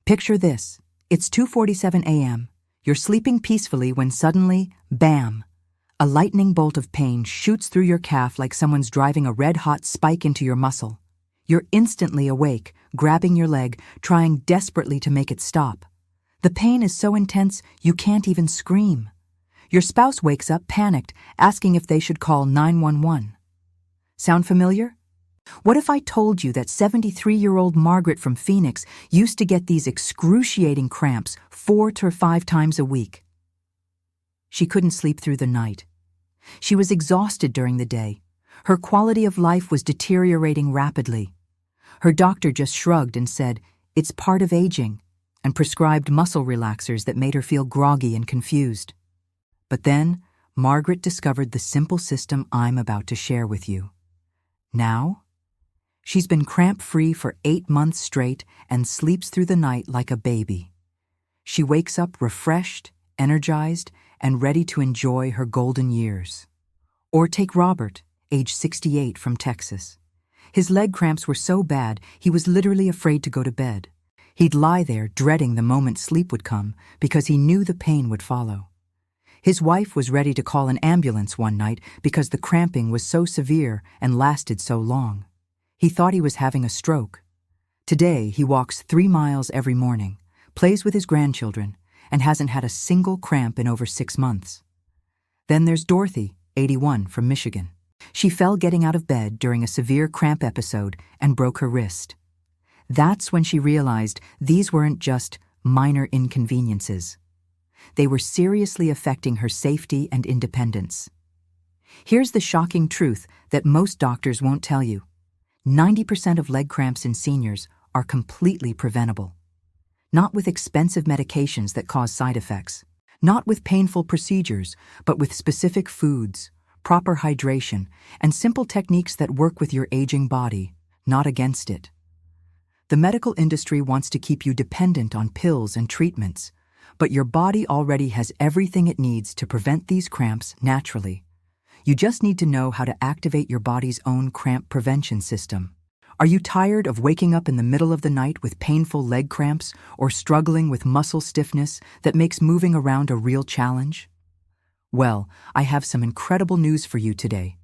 Picture this. It's 2:47 a.m. You're sleeping peacefully when suddenly, bam! A lightning bolt of pain shoots through your calf like someone's driving a red-hot spike into your muscle. You're instantly awake, grabbing your leg, trying desperately to make it stop. The pain is so intense you can't even scream. Your spouse wakes up panicked, asking if they should call 911. Sound familiar? What if I told you that 73-year-old Margaret from Phoenix used to get these excruciating cramps 4 to 5 times a week? She couldn't sleep through the night. She was exhausted during the day. Her quality of life was deteriorating rapidly. Her doctor just shrugged and said, "It's part of aging," and prescribed muscle relaxers that made her feel groggy and confused. But then, Margaret discovered the simple system I'm about to share with you. Now, she's been cramp-free for 8 months straight and sleeps through the night like a baby. She wakes up refreshed, energized, and ready to enjoy her golden years. Or take Robert, age 68, from Texas. His leg cramps were so bad he was literally afraid to go to bed. He'd lie there dreading the moment sleep would come because he knew the pain would follow. His wife was ready to call an ambulance one night because the cramping was so severe and lasted so long. He thought he was having a stroke. Today, he walks 3 miles every morning, plays with his grandchildren, and hasn't had a single cramp in over 6 months. Then there's Dorothy, 81, from Michigan. She fell getting out of bed during a severe cramp episode and broke her wrist. That's when she realized these weren't just minor inconveniences. They were seriously affecting her safety and independence. Here's the shocking truth that most doctors won't tell you. 90% of leg cramps in seniors are completely preventable. Not with expensive medications that cause side effects. Not with painful procedures, but with specific foods, proper hydration, and simple techniques that work with your aging body, not against it. The medical industry wants to keep you dependent on pills and treatments, but your body already has everything it needs to prevent these cramps naturally. You just need to know how to activate your body's own cramp prevention system. Are you tired of waking up in the middle of the night with painful leg cramps or struggling with muscle stiffness that makes moving around a real challenge? Well, I have some incredible news for you today.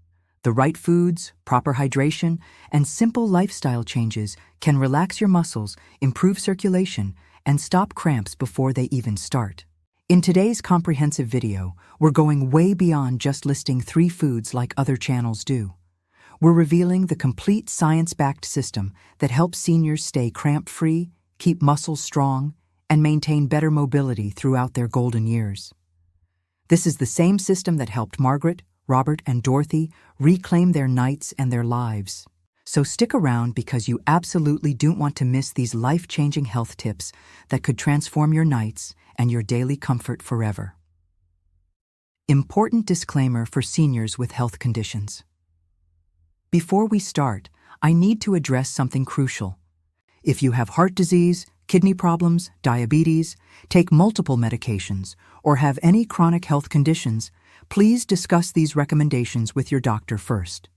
The right foods, proper hydration, and simple lifestyle changes can relax your muscles, improve circulation, and stop cramps before they even start. In today's comprehensive video, we're going way beyond just listing 3 foods like other channels do. We're revealing the complete science-backed system that helps seniors stay cramp-free, keep muscles strong, and maintain better mobility throughout their golden years. This is the same system that helped Margaret, Robert, and Dorothy reclaim their nights and their lives. So stick around because you absolutely don't want to miss these life-changing health tips that could transform your nights and your daily comfort forever. Important disclaimer for seniors with health conditions. Before we start, I need to address something crucial. If you have heart disease, kidney problems, diabetes, take multiple medications, or have any chronic health conditions, please discuss these recommendations with your doctor first.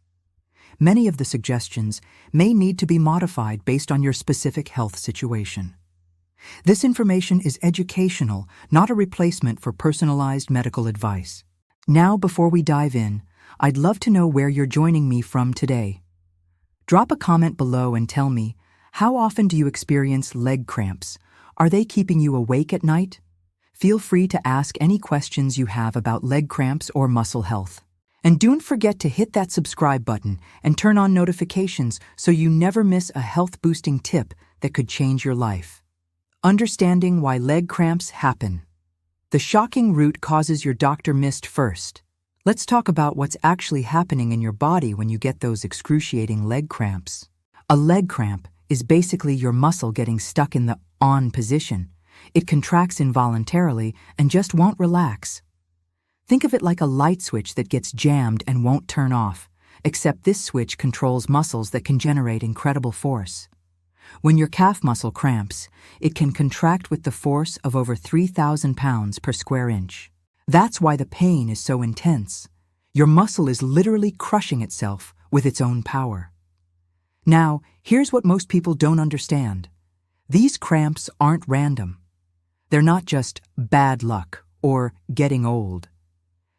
Many of the suggestions may need to be modified based on your specific health situation. This information is educational, not a replacement for personalized medical advice. Now, before we dive in, I'd love to know where you're joining me from today. Drop a comment below and tell me, how often do you experience leg cramps? Are they keeping you awake at night? Feel free to ask any questions you have about leg cramps or muscle health. And don't forget to hit that subscribe button and turn on notifications so you never miss a health-boosting tip that could change your life. Understanding why leg cramps happen. The shocking root causes your doctor missed first. Let's talk about what's actually happening in your body when you get those excruciating leg cramps. A leg cramp is basically your muscle getting stuck in the on position. It contracts involuntarily and just won't relax. Think of it like a light switch that gets jammed and won't turn off, except this switch controls muscles that can generate incredible force. When your calf muscle cramps, it can contract with the force of over 3,000 pounds per square inch. That's why the pain is so intense. Your muscle is literally crushing itself with its own power. Now, here's what most people don't understand. These cramps aren't random. They're not just bad luck or getting old.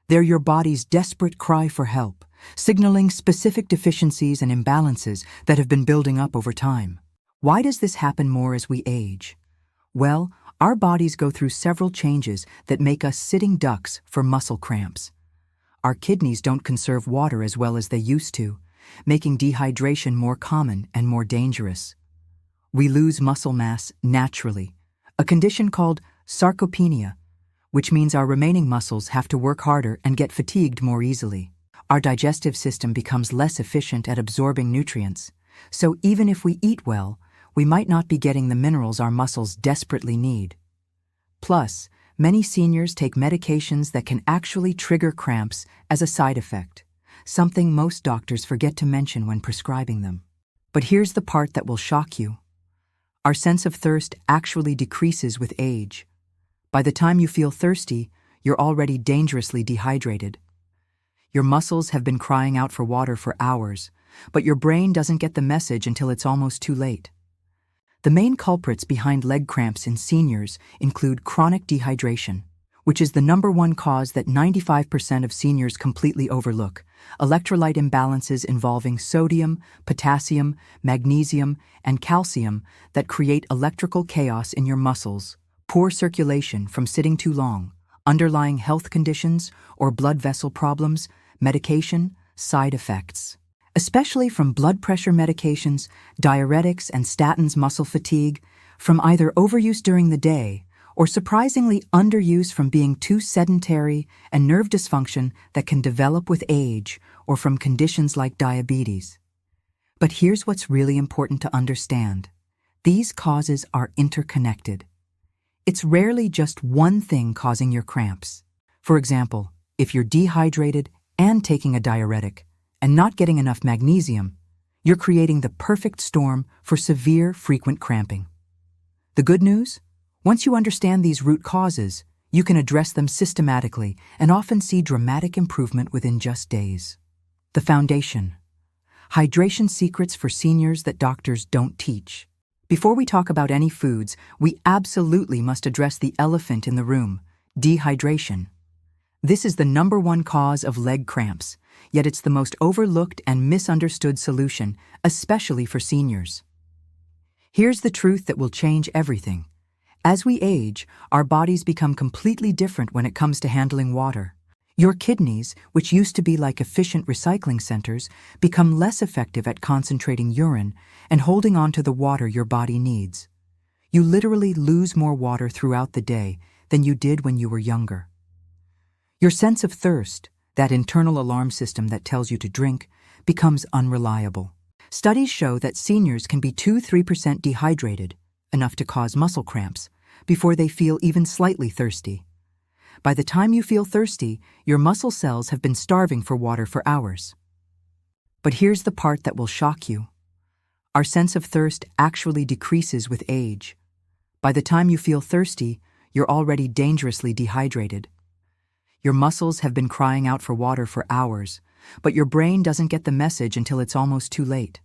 They're your body's desperate cry for help, signaling specific deficiencies and imbalances that have been building up over time. Why does this happen more as we age? Well, our bodies go through several changes that make us sitting ducks for muscle cramps. Our kidneys don't conserve water as well as they used to, making dehydration more common and more dangerous. We lose muscle mass naturally, a condition called sarcopenia, which means our remaining muscles have to work harder and get fatigued more easily. Our digestive system becomes less efficient at absorbing nutrients, so even if we eat well, we might not be getting the minerals our muscles desperately need. Plus, many seniors take medications that can actually trigger cramps as a side effect, something most doctors forget to mention when prescribing them. But here's the part that will shock you. Our sense of thirst actually decreases with age. By the time you feel thirsty, you're already dangerously dehydrated. Your muscles have been crying out for water for hours, but your brain doesn't get the message until it's almost too late. The main culprits behind leg cramps in seniors include chronic dehydration, which is the #1 cause that 95% of seniors completely overlook, electrolyte imbalances involving sodium, potassium, magnesium, and calcium that create electrical chaos in your muscles, poor circulation from sitting too long, underlying health conditions or blood vessel problems, medication, side effects. Especially from blood pressure medications, diuretics, and statins, muscle fatigue, from either overuse during the day or surprisingly underuse from being too sedentary, and nerve dysfunction that can develop with age, or from conditions like diabetes. But here's what's really important to understand. These causes are interconnected. It's rarely just one thing causing your cramps. For example, if you're dehydrated and taking a diuretic, and not getting enough magnesium, you're creating the perfect storm for severe, frequent cramping. The good news? Once you understand these root causes, you can address them systematically and often see dramatic improvement within just days. The foundation. Hydration secrets for seniors that doctors don't teach. Before we talk about any foods, we absolutely must address the elephant in the room: dehydration. This is the #1 cause of leg cramps, yet it's the most overlooked and misunderstood solution, especially for seniors. Here's the truth that will change everything. As we age, our bodies become completely different when it comes to handling water. Your kidneys, which used to be like efficient recycling centers, become less effective at concentrating urine and holding on to the water your body needs. You literally lose more water throughout the day than you did when you were younger. Your sense of thirst, that internal alarm system that tells you to drink, becomes unreliable. Studies show that seniors can be 2–3% dehydrated, enough to cause muscle cramps, before they feel even slightly thirsty. By the time you feel thirsty, your muscle cells have been starving for water for hours. But here's the part that will shock you. Our sense of thirst actually decreases with age. By the time you feel thirsty, you're already dangerously dehydrated. Your muscles have been crying out for water for hours, but your brain doesn't get the message until it's almost too late.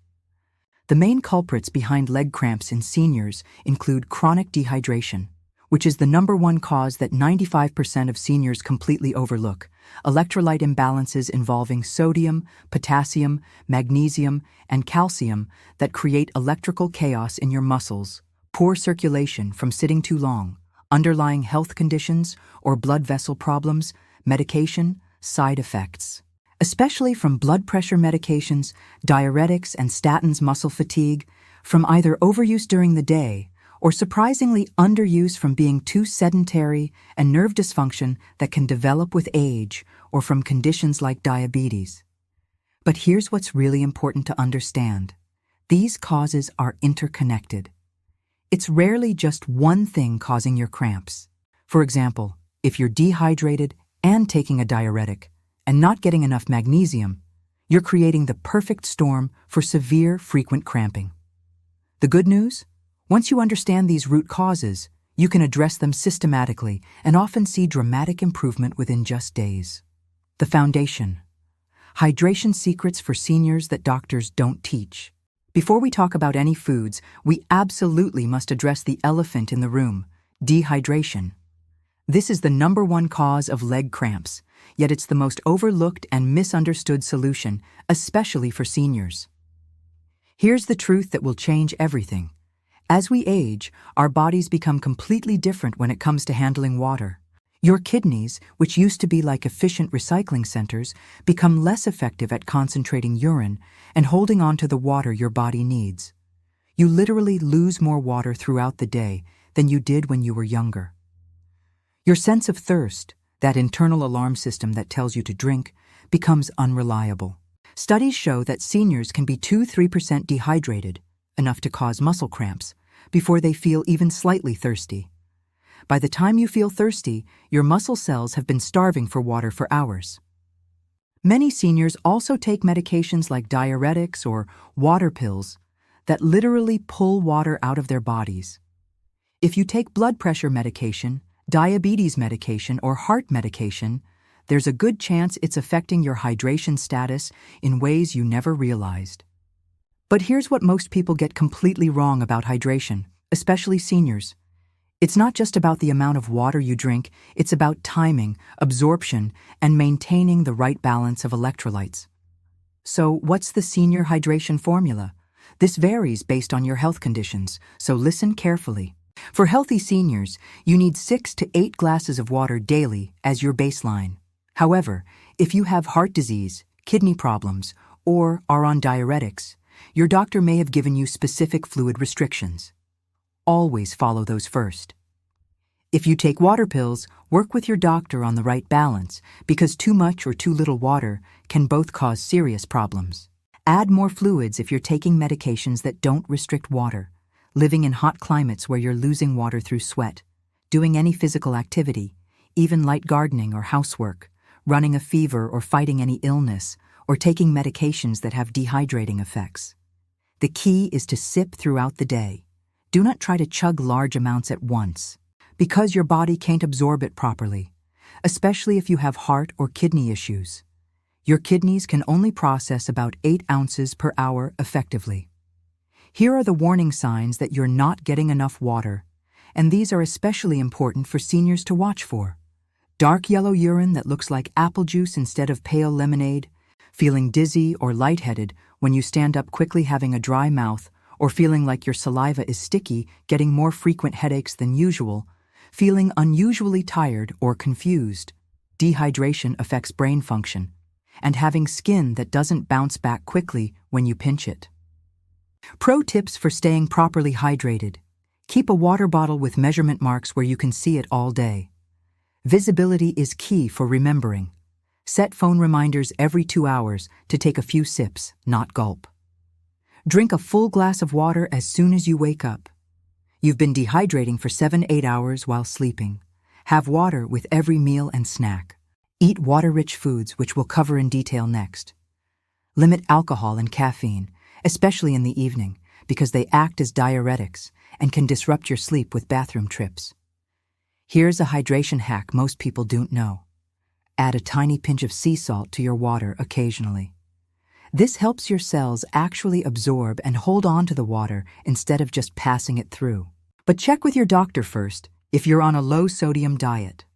The main culprits behind leg cramps in seniors include chronic dehydration, which is the #1 cause that 95% of seniors completely overlook, electrolyte imbalances involving sodium, potassium, magnesium, and calcium that create electrical chaos in your muscles, poor circulation from sitting too long, underlying health conditions or blood vessel problems, medication, side effects. Especially from blood pressure medications, diuretics, and statins, muscle fatigue, from either overuse during the day or surprisingly underuse from being too sedentary, and nerve dysfunction that can develop with age, or from conditions like diabetes. But here's what's really important to understand. These causes are interconnected. It's rarely just one thing causing your cramps. For example, if you're dehydrated and taking a diuretic, and not getting enough magnesium, you're creating the perfect storm for severe, frequent cramping. The good news? Once you understand these root causes, you can address them systematically and often see dramatic improvement within just days. The foundation. Hydration secrets for seniors that doctors don't teach. Before we talk about any foods, we absolutely must address the elephant in the room: dehydration. This is the #1 cause of leg cramps, yet it's the most overlooked and misunderstood solution, especially for seniors. Here's the truth that will change everything. As we age, our bodies become completely different when it comes to handling water. Your kidneys, which used to be like efficient recycling centers, become less effective at concentrating urine and holding on to the water your body needs. You literally lose more water throughout the day than you did when you were younger. Your sense of thirst, that internal alarm system that tells you to drink, becomes unreliable. Studies show that seniors can be 2–3% dehydrated, enough to cause muscle cramps, before they feel even slightly thirsty. By the time you feel thirsty, your muscle cells have been starving for water for hours. Many seniors also take medications like diuretics or water pills that literally pull water out of their bodies. If you take blood pressure medication, diabetes medication, or heart medication, there's a good chance it's affecting your hydration status in ways you never realized. But here's what most people get completely wrong about hydration, especially seniors. It's not just about the amount of water you drink, it's about timing, absorption, and maintaining the right balance of electrolytes. So, what's the senior hydration formula? This varies based on your health conditions, so listen carefully. For healthy seniors, you need 6 to 8 glasses of water daily as your baseline. However, if you have heart disease, kidney problems, or are on diuretics, your doctor may have given you specific fluid restrictions. Always follow those first. If you take water pills, work with your doctor on the right balance, because too much or too little water can both cause serious problems. Add more fluids if you're taking medications that don't restrict water, living in hot climates where you're losing water through sweat, doing any physical activity, even light gardening or housework, running a fever or fighting any illness, or taking medications that have dehydrating effects. The key is to sip throughout the day. Do not try to chug large amounts at once, because your body can't absorb it properly, especially if you have heart or kidney issues. Your kidneys can only process about 8 ounces per hour effectively. Here are the warning signs that you're not getting enough water, and these are especially important for seniors to watch for. Dark yellow urine that looks like apple juice instead of pale lemonade, feeling dizzy or lightheaded when you stand up quickly, having a dry mouth, or feeling like your saliva is sticky, getting more frequent headaches than usual, feeling unusually tired or confused. Dehydration affects brain function, and having skin that doesn't bounce back quickly when you pinch it. Pro tips for staying properly hydrated. Keep a water bottle with measurement marks where you can see it all day. Visibility is key for remembering. Set phone reminders every 2 hours to take a few sips, not gulp. Drink a full glass of water as soon as you wake up. You've been dehydrating for 7–8 hours while sleeping. Have water with every meal and snack. Eat water-rich foods, which we'll cover in detail next. Limit alcohol and caffeine, especially in the evening, because they act as diuretics and can disrupt your sleep with bathroom trips. Here's a hydration hack most people don't know. Add a tiny pinch of sea salt to your water occasionally. This helps your cells actually absorb and hold on to the water instead of just passing it through. But check with your doctor first if you're on a low-sodium diet.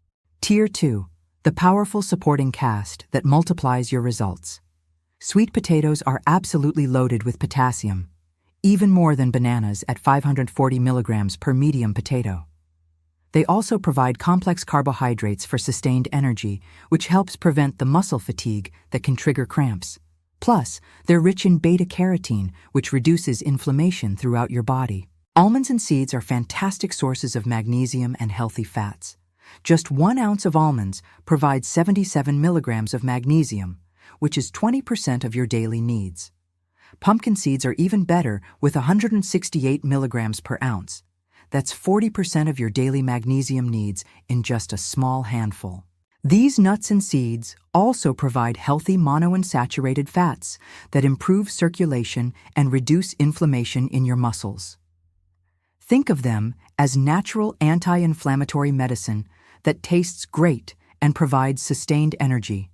Tier 2, the powerful supporting cast that multiplies your results. Sweet potatoes are absolutely loaded with potassium, even more than bananas at 540 milligrams per medium potato. They also provide complex carbohydrates for sustained energy, which helps prevent the muscle fatigue that can trigger cramps. Plus, they're rich in beta-carotene, which reduces inflammation throughout your body. Almonds and seeds are fantastic sources of magnesium and healthy fats. Just 1 ounce of almonds provides 77 milligrams of magnesium, which is 20% of your daily needs. Pumpkin seeds are even better with 168 milligrams per ounce. That's 40% of your daily magnesium needs in just a small handful. These nuts and seeds also provide healthy monounsaturated fats that improve circulation and reduce inflammation in your muscles. Think of them as natural anti-inflammatory medicine that tastes great and provides sustained energy.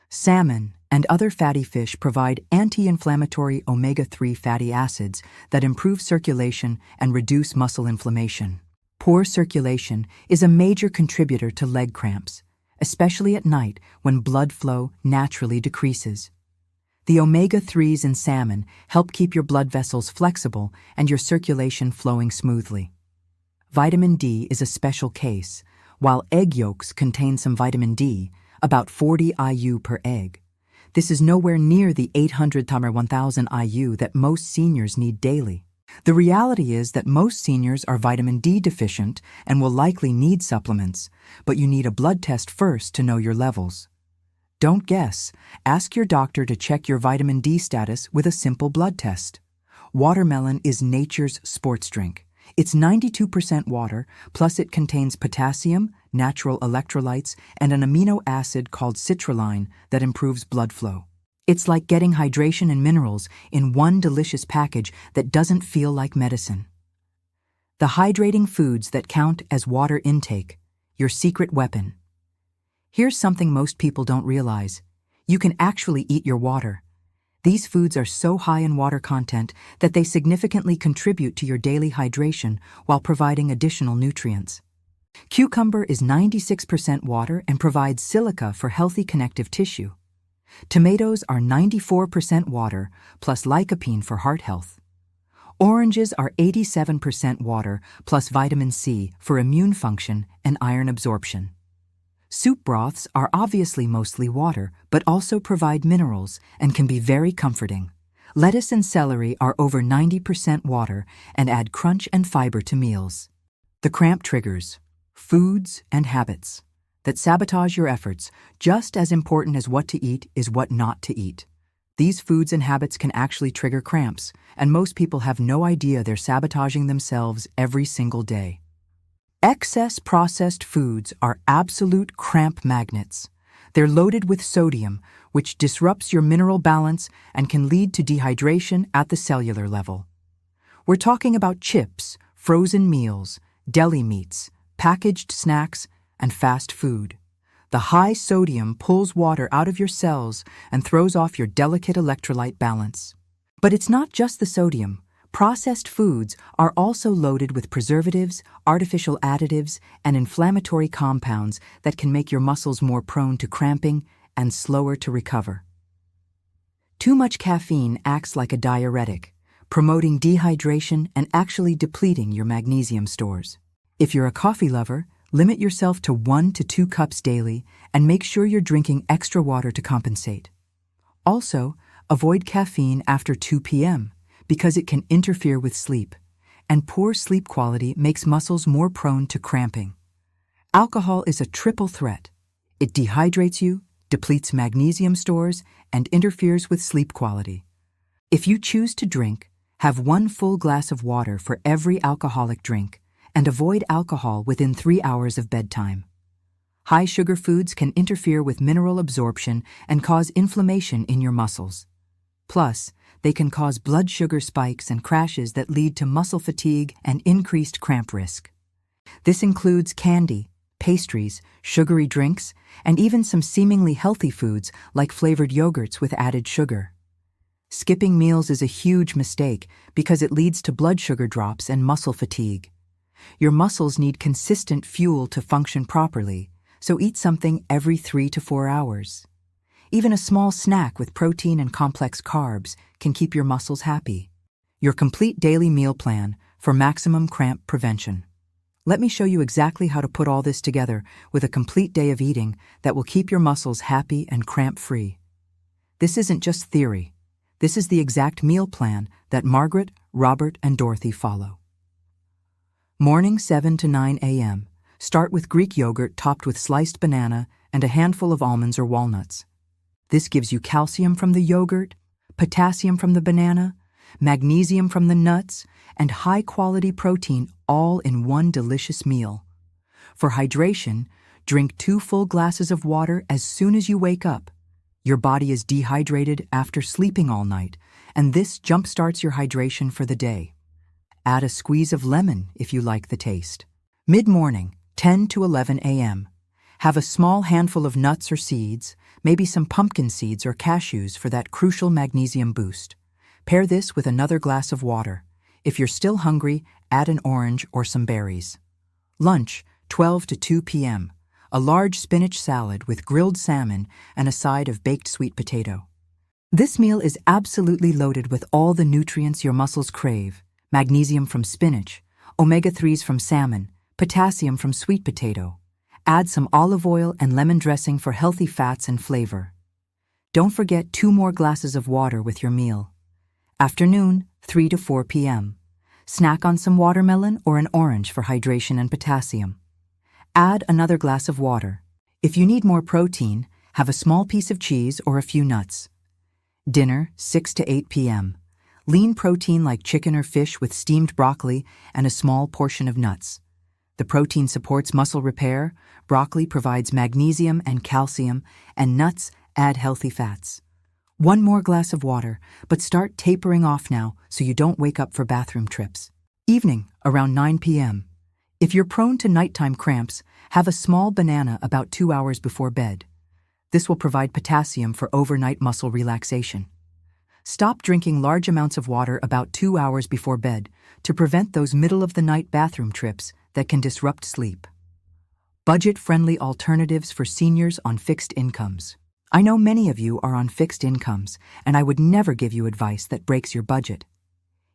Salmon, And other fatty fish provide anti-inflammatory omega-3 fatty acids that improve circulation and reduce muscle inflammation. Poor circulation is a major contributor to leg cramps, especially at night when blood flow naturally decreases. The omega-3s in salmon help keep your blood vessels flexible and your circulation flowing smoothly. Vitamin D is a special case. While egg yolks contain some vitamin D, about 40 IU per egg, this is nowhere near the 800-1000 IU that most seniors need daily. The reality is that most seniors are vitamin D deficient and will likely need supplements, but you need a blood test first to know your levels. Don't guess. Ask your doctor to check your vitamin D status with a simple blood test. Watermelon is nature's sports drink. It's 92% water, plus it contains potassium, natural electrolytes, and an amino acid called citrulline that improves blood flow. It's like getting hydration and minerals in one delicious package that doesn't feel like medicine. The hydrating foods that count as water intake, your secret weapon. Here's something most people don't realize. You can actually eat your water. These foods are so high in water content that they significantly contribute to your daily hydration while providing additional nutrients. Cucumber is 96% water and provides silica for healthy connective tissue. Tomatoes are 94% water, plus lycopene for heart health. Oranges are 87% water, plus vitamin C for immune function and iron absorption. Soup broths are obviously mostly water, but also provide minerals and can be very comforting. Lettuce and celery are over 90% water and add crunch and fiber to meals. The cramp triggers, foods and habits that sabotage your efforts. Just as important as what to eat is what not to eat. These foods and habits can actually trigger cramps, and most people have no idea they're sabotaging themselves every single day. Excess processed foods are absolute cramp magnets. They're loaded with sodium, which disrupts your mineral balance and can lead to dehydration at the cellular level. We're talking about chips, frozen meals, deli meats, packaged snacks, and fast food. The high sodium pulls water out of your cells and throws off your delicate electrolyte balance. But it's not just the sodium. Processed foods are also loaded with preservatives, artificial additives, and inflammatory compounds that can make your muscles more prone to cramping and slower to recover. Too much caffeine acts like a diuretic, promoting dehydration and actually depleting your magnesium stores. If you're a coffee lover, limit yourself to 1 to 2 cups daily and make sure you're drinking extra water to compensate. Also, avoid caffeine after 2 p.m. because it can interfere with sleep, and poor sleep quality makes muscles more prone to cramping. Alcohol is a triple threat. It dehydrates you, depletes magnesium stores, and interferes with sleep quality. If you choose to drink, have 1 full glass of water for every alcoholic drink, and avoid alcohol within 3 hours of bedtime. High sugar foods can interfere with mineral absorption and cause inflammation in your muscles. Plus, they can cause blood sugar spikes and crashes that lead to muscle fatigue and increased cramp risk. This includes candy, pastries, sugary drinks, and even some seemingly healthy foods like flavored yogurts with added sugar. Skipping meals is a huge mistake because it leads to blood sugar drops and muscle fatigue. Your muscles need consistent fuel to function properly, so eat something every 3 to 4 hours. Even a small snack with protein and complex carbs can keep your muscles happy. Your complete daily meal plan for maximum cramp prevention. Let me show you exactly how to put all this together with a complete day of eating that will keep your muscles happy and cramp-free. This isn't just theory. This is the exact meal plan that Margaret, Robert, and Dorothy follow. Morning 7 to 9 a.m. Start with Greek yogurt topped with sliced banana and a handful of almonds or walnuts. This gives you calcium from the yogurt, potassium from the banana, magnesium from the nuts, and high-quality protein all in one delicious meal. For hydration, drink 2 full glasses of water as soon as you wake up. Your body is dehydrated after sleeping all night, and this jumpstarts your hydration for the day. Add a squeeze of lemon if you like the taste. Mid-morning, 10 to 11 a.m. Have a small handful of nuts or seeds, maybe some pumpkin seeds or cashews for that crucial magnesium boost. Pair this with another glass of water. If you're still hungry, add an orange or some berries. Lunch, 12 to 2 p.m. A large spinach salad with grilled salmon and a side of baked sweet potato. This meal is absolutely loaded with all the nutrients your muscles crave: magnesium from spinach, omega-3s from salmon, potassium from sweet potato. Add some olive oil and lemon dressing for healthy fats and flavor. Don't forget 2 more glasses of water with your meal. Afternoon, 3 to 4 p.m. Snack on some watermelon or an orange for hydration and potassium. Add another glass of water. If you need more protein, have a small piece of cheese or a few nuts. Dinner, 6 to 8 p.m. Lean protein like chicken or fish with steamed broccoli and a small portion of nuts. The protein supports muscle repair, broccoli provides magnesium and calcium, and nuts add healthy fats. 1 more glass of water, but start tapering off now so you don't wake up for bathroom trips. Evening, around 9 p.m. If you're prone to nighttime cramps, have a small banana about 2 hours before bed. This will provide potassium for overnight muscle relaxation. Stop drinking large amounts of water about 2 hours before bed to prevent those middle-of-the-night bathroom trips that can disrupt sleep. Budget-friendly alternatives for seniors on fixed incomes. I know many of you are on fixed incomes, and I would never give you advice that breaks your budget.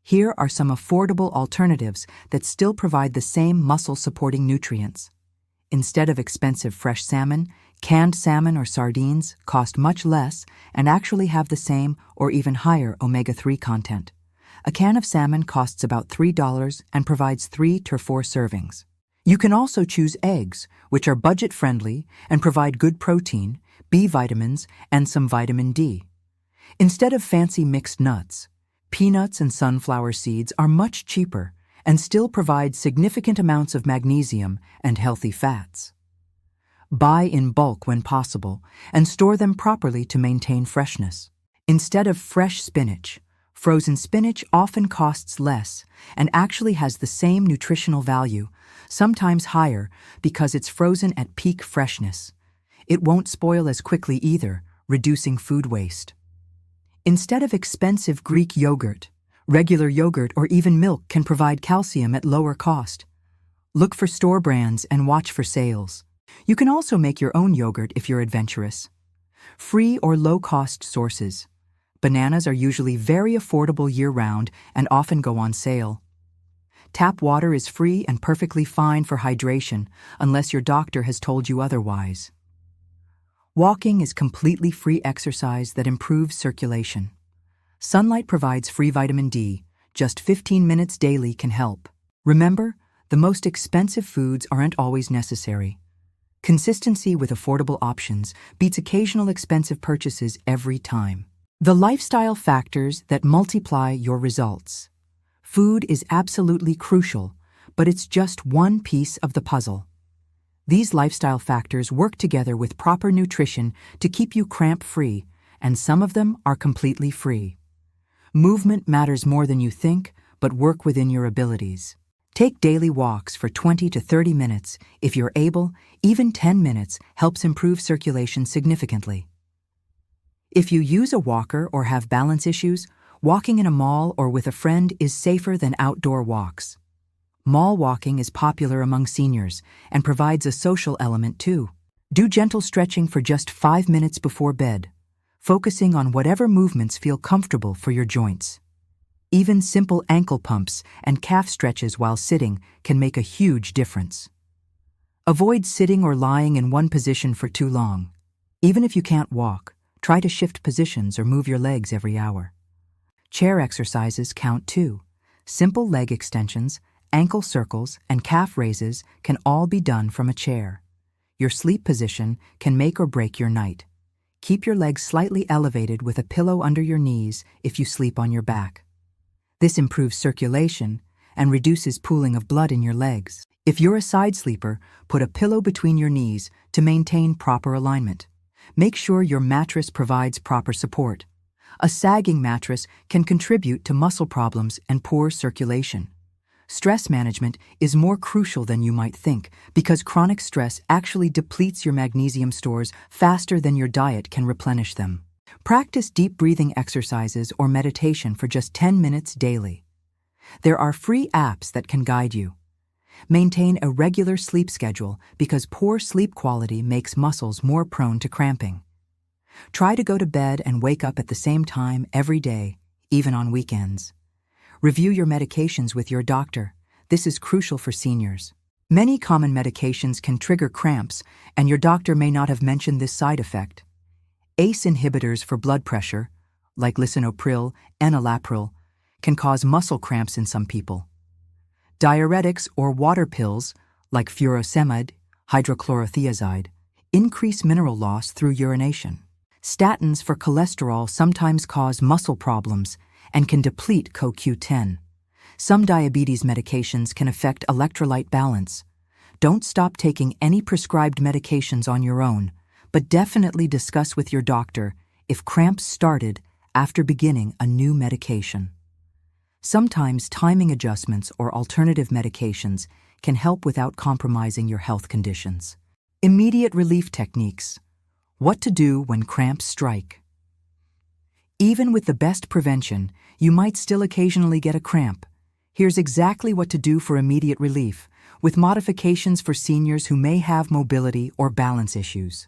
Here are some affordable alternatives that still provide the same muscle-supporting nutrients. Instead of expensive fresh salmon, canned salmon or sardines cost much less and actually have the same or even higher omega-3 content. A can of salmon costs about $3 and provides 3 to 4 servings. You can also choose eggs, which are budget-friendly and provide good protein, B vitamins, and some vitamin D. Instead of fancy mixed nuts, peanuts and sunflower seeds are much cheaper and still provide significant amounts of magnesium and healthy fats. Buy in bulk when possible and store them properly to maintain freshness. Instead of fresh spinach, frozen spinach often costs less and actually has the same nutritional value, sometimes higher, because it's frozen at peak freshness. It won't spoil as quickly either, reducing food waste. Instead of expensive Greek yogurt, regular yogurt or even milk can provide calcium at lower cost. Look for store brands and watch for sales. You can also make your own yogurt if you're adventurous. Free or low-cost sources. Bananas are usually very affordable year-round and often go on sale. Tap water is free and perfectly fine for hydration unless your doctor has told you otherwise. Walking is completely free exercise that improves circulation. Sunlight provides free vitamin D. Just 15 minutes daily can help. Remember, the most expensive foods aren't always necessary. Consistency with affordable options beats occasional expensive purchases every time. The lifestyle factors that multiply your results. Food is absolutely crucial, but it's just one piece of the puzzle. These lifestyle factors work together with proper nutrition to keep you cramp-free, and some of them are completely free. Movement matters more than you think, but work within your abilities. Take daily walks for 20 to 30 minutes. If you're able, even 10 minutes helps improve circulation significantly. If you use a walker or have balance issues, walking in a mall or with a friend is safer than outdoor walks. Mall walking is popular among seniors and provides a social element too. Do gentle stretching for just 5 minutes before bed, focusing on whatever movements feel comfortable for your joints. Even simple ankle pumps and calf stretches while sitting can make a huge difference. Avoid sitting or lying in one position for too long. Even if you can't walk, try to shift positions or move your legs every hour. Chair exercises count too. Simple leg extensions, ankle circles, and calf raises can all be done from a chair. Your sleep position can make or break your night. Keep your legs slightly elevated with a pillow under your knees if you sleep on your back. This improves circulation and reduces pooling of blood in your legs. If you're a side sleeper, put a pillow between your knees to maintain proper alignment. Make sure your mattress provides proper support. A sagging mattress can contribute to muscle problems and poor circulation. Stress management is more crucial than you might think because chronic stress actually depletes your magnesium stores faster than your diet can replenish them. Practice deep breathing exercises or meditation for just 10 minutes daily. There are free apps that can guide you. Maintain a regular sleep schedule because poor sleep quality makes muscles more prone to cramping. Try to go to bed and wake up at the same time every day, even on weekends. Review your medications with your doctor. This is crucial for seniors. Many common medications can trigger cramps, and your doctor may not have mentioned this side effect. ACE inhibitors for blood pressure, like lisinopril and enalapril, can cause muscle cramps in some people. Diuretics or water pills, like furosemide, hydrochlorothiazide, increase mineral loss through urination. Statins for cholesterol sometimes cause muscle problems and can deplete CoQ10. Some diabetes medications can affect electrolyte balance. Don't stop taking any prescribed medications on your own, but definitely discuss with your doctor if cramps started after beginning a new medication. Sometimes timing adjustments or alternative medications can help without compromising your health conditions. Immediate relief techniques. What to do when cramps strike. Even with the best prevention, you might still occasionally get a cramp. Here's exactly what to do for immediate relief, with modifications for seniors who may have mobility or balance issues.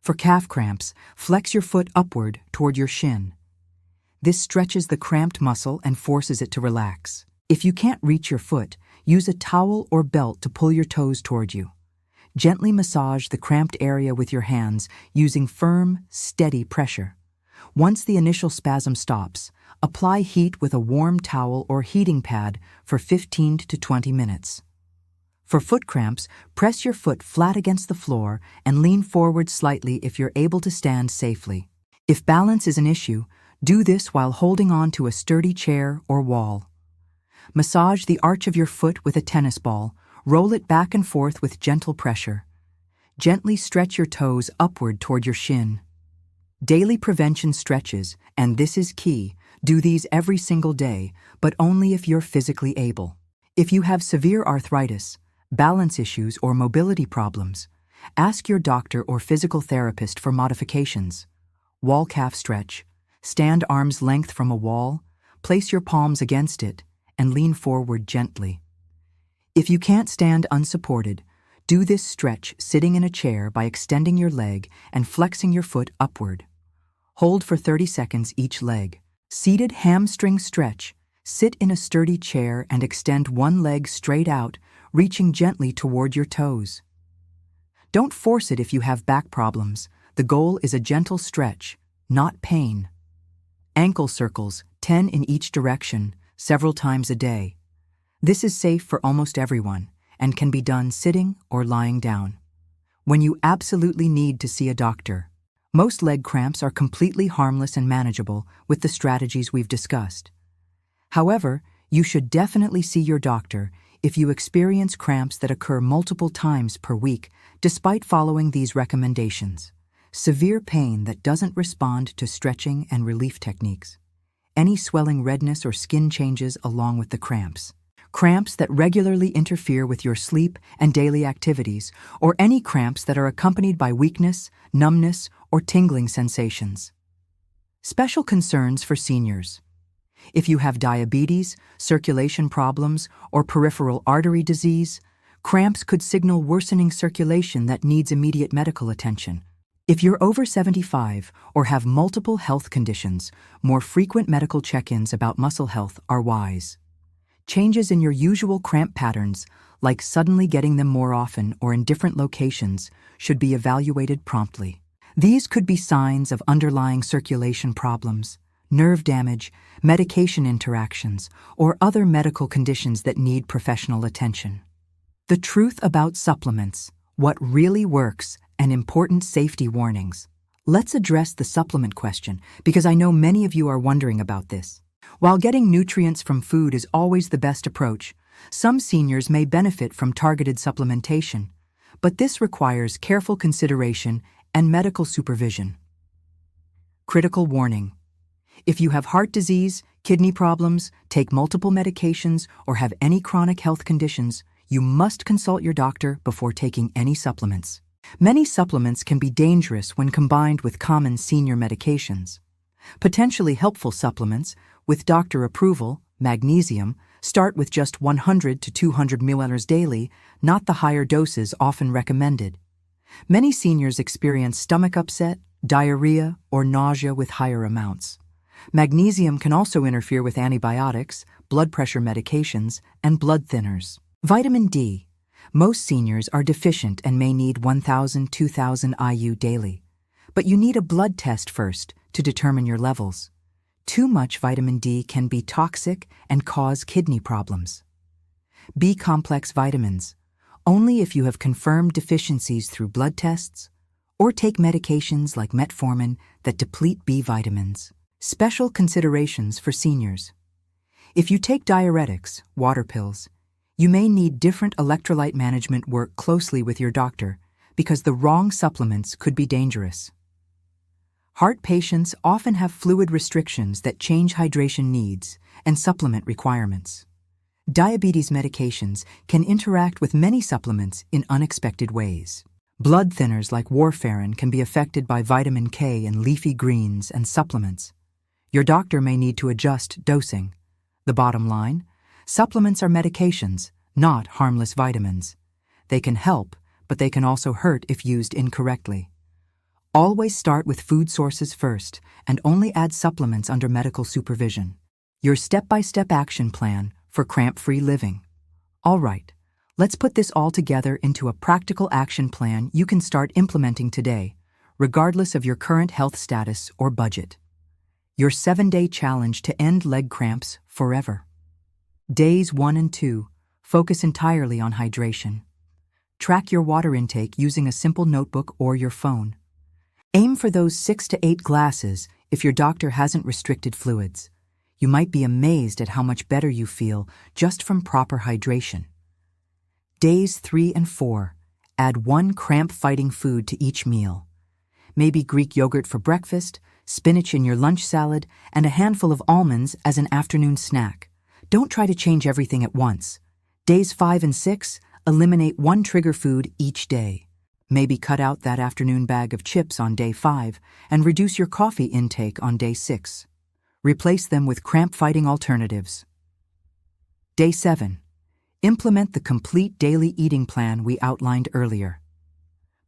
For calf cramps, flex your foot upward toward your shin. This stretches the cramped muscle and forces it to relax. If you can't reach your foot, use a towel or belt to pull your toes toward you. Gently massage the cramped area with your hands using firm, steady pressure. Once the initial spasm stops, apply heat with a warm towel or heating pad for 15 to 20 minutes. For foot cramps, press your foot flat against the floor and lean forward slightly if you're able to stand safely. If balance is an issue, do this while holding on to a sturdy chair or wall. Massage the arch of your foot with a tennis ball. Roll it back and forth with gentle pressure. Gently stretch your toes upward toward your shin. Daily prevention stretches, and this is key, do these every single day, but only if you're physically able. If you have severe arthritis, balance issues, or mobility problems, ask your doctor or physical therapist for modifications. Wall calf stretch. Stand arm's length from a wall, place your palms against it, and lean forward gently. If you can't stand unsupported, do this stretch sitting in a chair by extending your leg and flexing your foot upward. Hold for 30 seconds each leg. Seated hamstring stretch. Sit in a sturdy chair and extend one leg straight out, reaching gently toward your toes. Don't force it if you have back problems. The goal is a gentle stretch, not pain. Ankle circles, 10 in each direction, several times a day. This is safe for almost everyone and can be done sitting or lying down. When you absolutely need to see a doctor, most leg cramps are completely harmless and manageable with the strategies we've discussed. However, you should definitely see your doctor if you experience cramps that occur multiple times per week despite following these recommendations. Severe pain that doesn't respond to stretching and relief techniques. Any swelling, redness, or skin changes along with the cramps. Cramps that regularly interfere with your sleep and daily activities, or any cramps that are accompanied by weakness, numbness, or tingling sensations. Special concerns for seniors. If you have diabetes, circulation problems, or peripheral artery disease, cramps could signal worsening circulation that needs immediate medical attention. If you're over 75 or have multiple health conditions, more frequent medical check-ins about muscle health are wise. Changes in your usual cramp patterns, like suddenly getting them more often or in different locations, should be evaluated promptly. These could be signs of underlying circulation problems, nerve damage, medication interactions, or other medical conditions that need professional attention. The truth about supplements, what really works, and important safety warnings. Let's address the supplement question, because I know many of you are wondering about this. While getting nutrients from food is always the best approach, some seniors may benefit from targeted supplementation, but this requires careful consideration and medical supervision. Critical warning. If you have heart disease, Kidney problems, take multiple medications, or have any chronic health conditions, you must consult your doctor before taking any supplements. Many supplements can be dangerous when combined with common senior medications. Potentially helpful supplements, with doctor approval, magnesium, start with just 100 to 200 milliliters daily, not the higher doses often recommended. Many seniors experience stomach upset, diarrhea, or nausea with higher amounts. Magnesium can also interfere with antibiotics, blood pressure medications, and blood thinners. Vitamin D. Most seniors are deficient and may need 1,000–2,000 IU daily. But you need a blood test first to determine your levels. Too much vitamin D can be toxic and cause kidney problems. B-complex vitamins. Only if you have confirmed deficiencies through blood tests, or take medications like metformin that deplete B vitamins. Special considerations for seniors. If you take diuretics, water pills, you may need different electrolyte management. Work closely with your doctor because the wrong supplements could be dangerous. Heart patients often have fluid restrictions that change hydration needs and supplement requirements. Diabetes medications can interact with many supplements in unexpected ways. Blood thinners like warfarin can be affected by vitamin K and leafy greens and supplements. Your doctor may need to adjust dosing. The bottom line, supplements are medications, not harmless vitamins. They can help, but they can also hurt if used incorrectly. Always start with food sources first and only add supplements under medical supervision. Your step-by-step action plan for cramp-free living. All right, let's put this all together into a practical action plan you can start implementing today, regardless of your current health status or budget. Your 7-day challenge to end leg cramps forever. Days 1 and 2, focus entirely on hydration. Track your water intake using a simple notebook or your phone. Aim for those 6 to 8 glasses if your doctor hasn't restricted fluids. You might be amazed at how much better you feel just from proper hydration. Days 3 and 4, add 1 cramp-fighting food to each meal. Maybe Greek yogurt for breakfast, spinach in your lunch salad, and a handful of almonds as an afternoon snack. Don't try to change everything at once. Days 5 and 6, eliminate 1 trigger food each day. Maybe cut out that afternoon bag of chips on day 5 and reduce your coffee intake on day 6. Replace them with cramp-fighting alternatives. Day 7. Implement the complete daily eating plan we outlined earlier.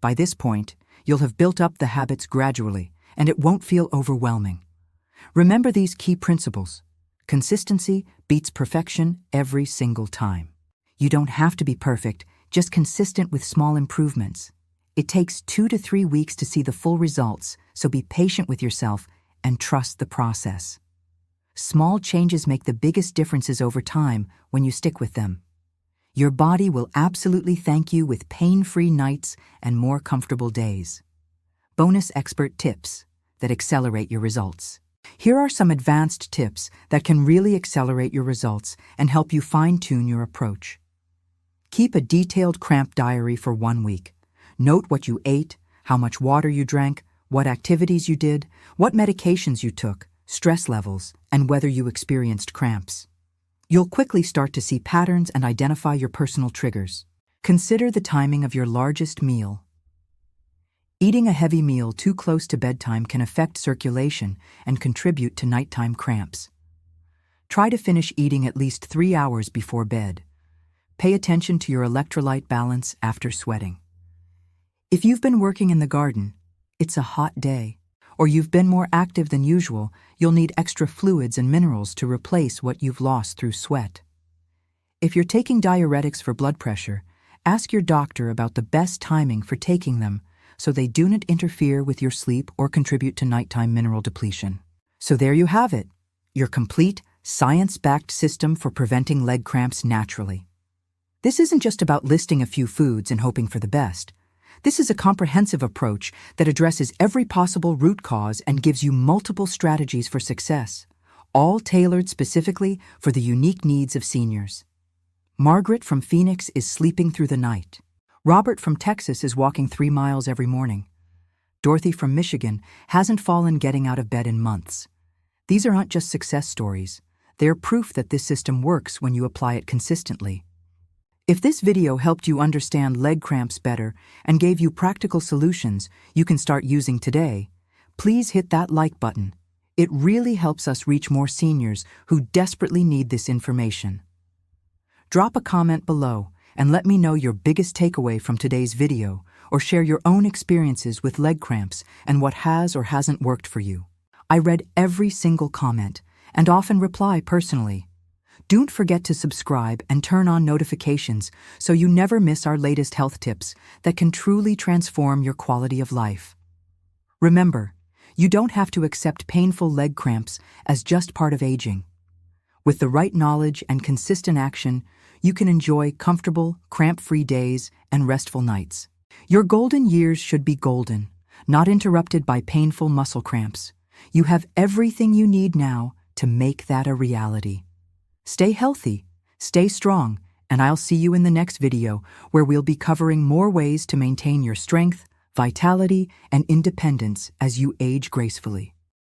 By this point, you'll have built up the habits gradually, and it won't feel overwhelming. Remember these key principles. Consistency beats perfection every single time. You don't have to be perfect, just consistent with small improvements. It takes 2 to 3 weeks to see the full results, so be patient with yourself and trust the process. Small changes make the biggest differences over time when you stick with them. Your body will absolutely thank you with pain-free nights and more comfortable days. Bonus expert tips that accelerate your results. Here are some advanced tips that can really accelerate your results and help you fine-tune your approach. Keep a detailed cramp diary for 1 week. Note what you ate, how much water you drank, what activities you did, what medications you took, stress levels, and whether you experienced cramps. You'll quickly start to see patterns and identify your personal triggers. Consider the timing of your largest meal. Eating a heavy meal too close to bedtime can affect circulation and contribute to nighttime cramps. Try to finish eating at least 3 hours before bed. Pay attention to your electrolyte balance after sweating. If you've been working in the garden, it's a hot day, or you've been more active than usual, you'll need extra fluids and minerals to replace what you've lost through sweat. If you're taking diuretics for blood pressure, ask your doctor about the best timing for taking them so they do not interfere with your sleep or contribute to nighttime mineral depletion. So there you have it, your complete, science-backed system for preventing leg cramps naturally. This isn't just about listing a few foods and hoping for the best. This is a comprehensive approach that addresses every possible root cause and gives you multiple strategies for success, all tailored specifically for the unique needs of seniors. Margaret from Phoenix is sleeping through the night. Robert from Texas is walking 3 miles every morning. Dorothy from Michigan hasn't fallen getting out of bed in months. These aren't just success stories. They are proof that this system works when you apply it consistently. If this video helped you understand leg cramps better and gave you practical solutions you can start using today, please hit that like button. It really helps us reach more seniors who desperately need this information. Drop a comment below and let me know your biggest takeaway from today's video, or share your own experiences with leg cramps and what has or hasn't worked for you. I read every single comment and often reply personally. Don't forget to subscribe and turn on notifications so you never miss our latest health tips that can truly transform your quality of life. Remember, you don't have to accept painful leg cramps as just part of aging. With the right knowledge and consistent action, you can enjoy comfortable, cramp-free days and restful nights. Your golden years should be golden, not interrupted by painful muscle cramps. You have everything you need now to make that a reality. Stay healthy, stay strong, and I'll see you in the next video where we'll be covering more ways to maintain your strength, vitality, and independence as you age gracefully.